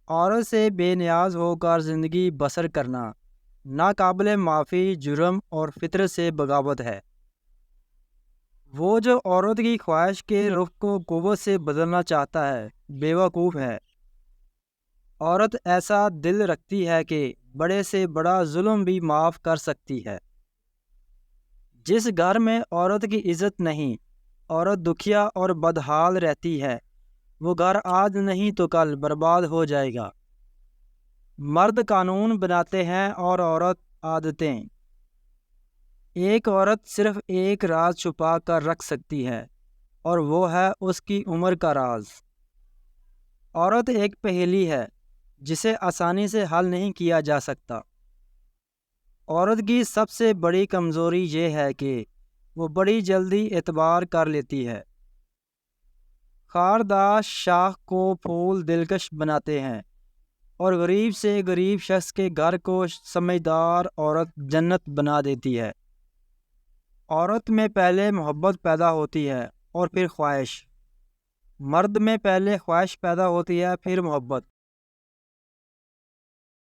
عورت سے بے نیاز ہو کر زندگی بسر کرنا ناقابل معافی جرم اور فطرت سے بغاوت ہے۔ وہ جو عورت کی خواہش کے رخ کو قوت سے بدلنا چاہتا ہے بیوقوف ہے۔ عورت ایسا دل رکھتی ہے کہ بڑے سے بڑا ظلم بھی معاف کر سکتی ہے۔ جس گھر میں عورت کی عزت نہیں، عورت دکھیا اور بدحال رہتی ہے، وہ گھر آج نہیں تو کل برباد ہو جائے گا۔ مرد قانون بناتے ہیں اور عورت عادتیں۔ ایک عورت صرف ایک راز چھپا کر رکھ سکتی ہے، اور وہ ہے اس کی عمر کا راز۔ عورت ایک پہیلی ہے جسے آسانی سے حل نہیں کیا جا سکتا۔ عورت کی سب سے بڑی کمزوری یہ ہے کہ وہ بڑی جلدی اعتبار کر لیتی ہے۔ خاردار شاخ کو پھول دلکش بناتے ہیں، اور غریب سے غریب شخص کے گھر کو سمجھدار عورت جنت بنا دیتی ہے۔ عورت میں پہلے محبت پیدا ہوتی ہے اور پھر خواہش۔ مرد میں پہلے خواہش پیدا ہوتی ہے پھر محبت۔